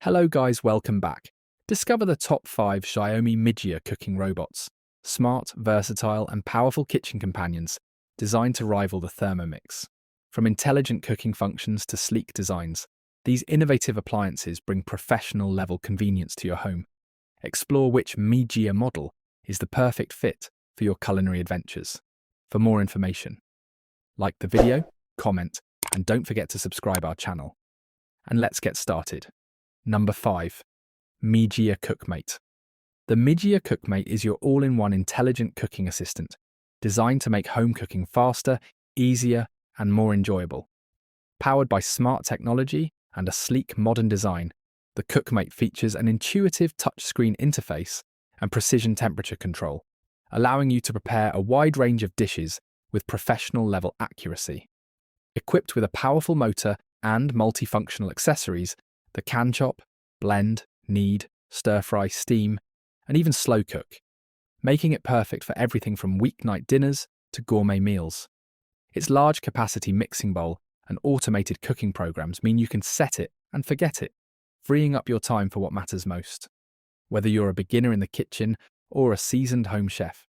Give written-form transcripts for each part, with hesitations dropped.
Hello guys, welcome back. Discover the top 5 Xiaomi MIJIA cooking robots. Smart, versatile and powerful kitchen companions designed to rival the Thermomix. From intelligent cooking functions to sleek designs, these innovative appliances bring professional-level convenience to your home. Explore which MIJIA model is the perfect fit for your culinary adventures. For more information, like the video, comment, and don't forget to subscribe our channel. And let's get started. Number 5. MIJIA CookMate. The MIJIA CookMate is your all-in-one intelligent cooking assistant, designed to make home cooking faster, easier, and more enjoyable. Powered by smart technology and a sleek modern design, the CookMate features an intuitive touchscreen interface and precision temperature control, allowing you to prepare a wide range of dishes with professional-level accuracy. Equipped with a powerful motor and multifunctional accessories, the can chop, blend, knead, stir-fry, steam, and even slow cook, making it perfect for everything from weeknight dinners to gourmet meals. Its large capacity mixing bowl and automated cooking programs mean you can set it and forget it, freeing up your time for what matters most. Whether you're a beginner in the kitchen or a seasoned home chef,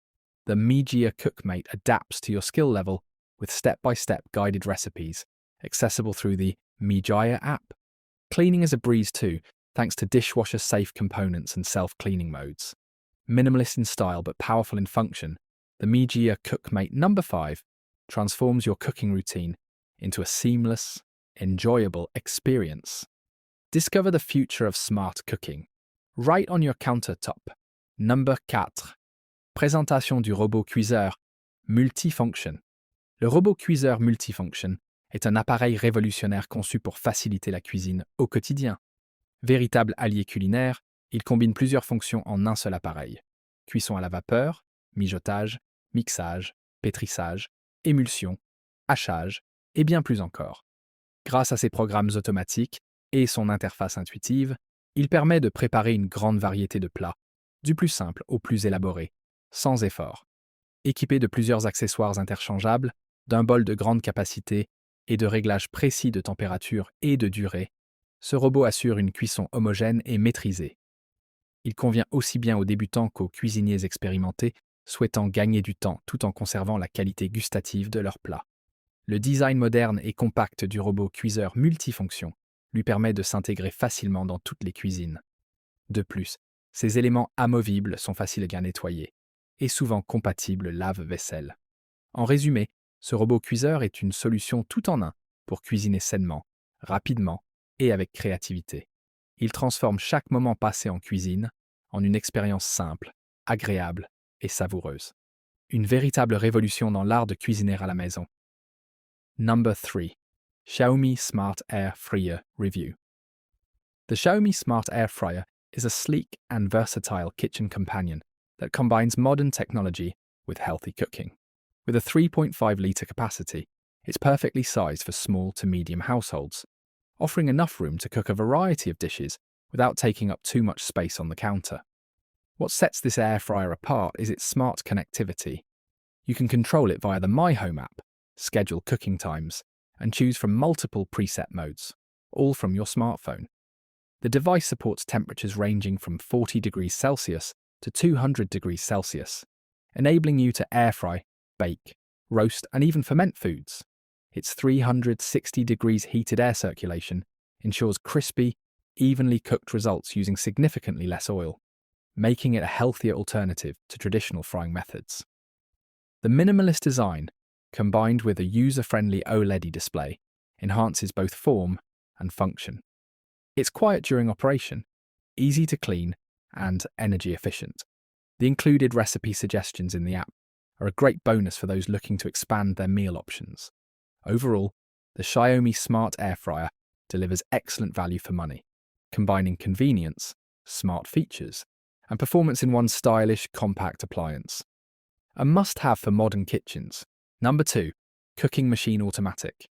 the MIJIA CookMate adapts to your skill level with step-by-step guided recipes, accessible through the MIJIA app. Cleaning is a breeze too, thanks to dishwasher-safe components and self-cleaning modes. Minimalist in style but powerful in function, the MIJIA CookMate number 5 transforms your cooking routine into a seamless, enjoyable experience. Discover the future of smart cooking, right on your countertop. Number 4. Présentation du robot cuiseur multifonction. Le robot cuiseur multifonction est un appareil révolutionnaire conçu pour faciliter la cuisine au quotidien. Véritable allié culinaire, il combine plusieurs fonctions en un seul appareil. Cuisson à la vapeur, mijotage, mixage, pétrissage, émulsion, hachage et bien plus encore. Grâce à ses programmes automatiques et son interface intuitive, il permet de préparer une grande variété de plats, du plus simple au plus élaboré, sans effort. Équipé de plusieurs accessoires interchangeables, d'un bol de grande capacité et de réglages précis de température et de durée, ce robot assure une cuisson homogène et maîtrisée. Il convient aussi bien aux débutants qu'aux cuisiniers expérimentés souhaitant gagner du temps tout en conservant la qualité gustative de leurs plats. Le design moderne et compact du robot cuiseur multifonction lui permet de s'intégrer facilement dans toutes les cuisines. De plus, ses éléments amovibles sont faciles à nettoyer et souvent compatibles lave-vaisselle. En résumé, ce robot cuiseur est une solution tout en un pour cuisiner sainement, rapidement et avec créativité. Il transforme chaque moment passé en cuisine en une expérience simple, agréable et savoureuse. Une véritable révolution dans l'art de cuisiner à la maison. Number 3. Xiaomi Smart Air Fryer Review. The Xiaomi Smart Air Fryer is a sleek and versatile kitchen companion that combines modern technology with healthy cooking. With a 3.5-litre capacity, it's perfectly sized for small to medium households, offering enough room to cook a variety of dishes without taking up too much space on the counter. What sets this air fryer apart is its smart connectivity. You can control it via the My Home app, schedule cooking times, and choose from multiple preset modes, all from your smartphone. The device supports temperatures ranging from 40 degrees Celsius to 200 degrees Celsius, enabling you to air fry, bake, roast, and even ferment foods. Its 360 degrees heated air circulation ensures crispy, evenly cooked results using significantly less oil, making it a healthier alternative to traditional frying methods. The minimalist design, combined with a user-friendly OLED display, enhances both form and function. It's quiet during operation, easy to clean, and energy efficient. The included recipe suggestions in the app are a great bonus for those looking to expand their meal options. Overall, the Xiaomi Smart Air Fryer delivers excellent value for money, combining convenience, smart features, and performance in one stylish, compact appliance. A must-have for modern kitchens. Number 2. Cooking Machine Automatic.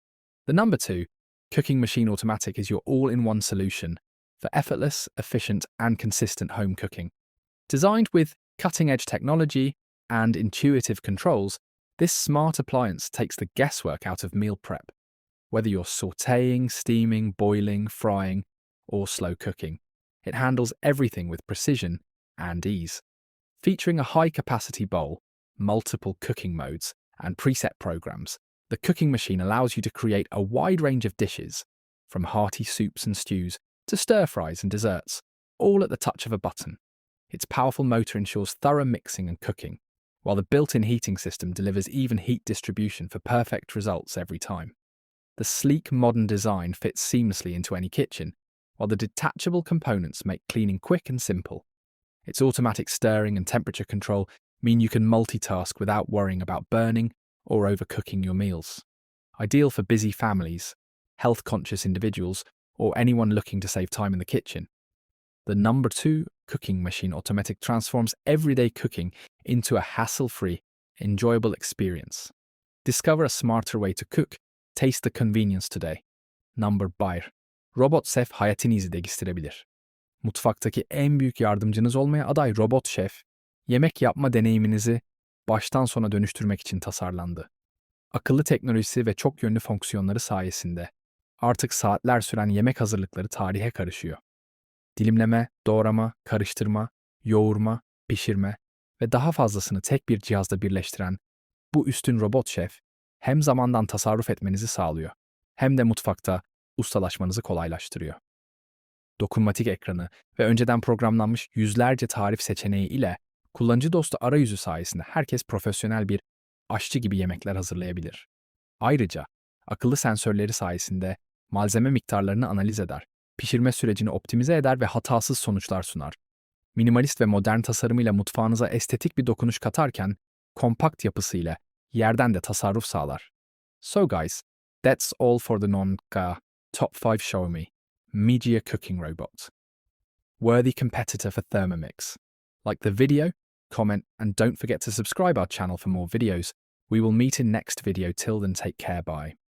The number 2, Cooking Machine Automatic is your all-in-one solution for effortless, efficient, and consistent home cooking. Designed with cutting-edge technology and intuitive controls, this smart appliance takes the guesswork out of meal prep. Whether you're sautéing, steaming, boiling, frying, or slow cooking, It handles everything with precision and ease. Featuring a high-capacity bowl, multiple cooking modes, and preset programs, the cooking machine allows you to create a wide range of dishes, from hearty soups and stews to stir-fries and desserts, all at the touch of a button. Its powerful motor ensures thorough mixing and cooking, while the built-in heating system delivers even heat distribution for perfect results every time. The sleek, modern design fits seamlessly into any kitchen, while the detachable components make cleaning quick and simple. Its automatic stirring and temperature control mean you can multitask without worrying about burning or overcooking your meals. Ideal for busy families, health-conscious individuals, or anyone looking to save time in the kitchen. The number 2 cooking machine automatic transforms everyday cooking into a hassle-free, enjoyable experience. Discover a smarter way to cook. Taste the convenience today. Number 1. Robot Chef hayatınızı değiştirebilir. Mutfaktaki en büyük yardımcınız olmaya aday Robot Chef, yemek yapma deneyiminizi baştan sona dönüştürmek için tasarlandı. Akıllı teknolojisi ve çok yönlü fonksiyonları sayesinde artık saatler süren yemek hazırlıkları tarihe karışıyor. Dilimleme, doğrama, karıştırma, yoğurma, pişirme ve daha fazlasını tek bir cihazda birleştiren bu üstün robot şef hem zamandan tasarruf etmenizi sağlıyor hem de mutfakta ustalaşmanızı kolaylaştırıyor. Dokunmatik ekranı ve önceden programlanmış yüzlerce tarif seçeneği ile kullanıcı dostu arayüzü sayesinde herkes profesyonel bir aşçı gibi yemekler hazırlayabilir. Ayrıca akıllı sensörleri sayesinde malzeme miktarlarını analiz eder, pişirme sürecini optimize eder ve hatasız sonuçlar sunar. Minimalist ve modern tasarımıyla mutfağınıza estetik bir dokunuş katarken, kompakt yapısıyla yerden de tasarruf sağlar. So guys, that's all for the top 5 Xiaomi Mijia Cooking Robot. Worthy competitor for Thermomix. Like the video, comment, and don't forget to subscribe our channel for more videos. We will meet in next video. Till then, take care, bye.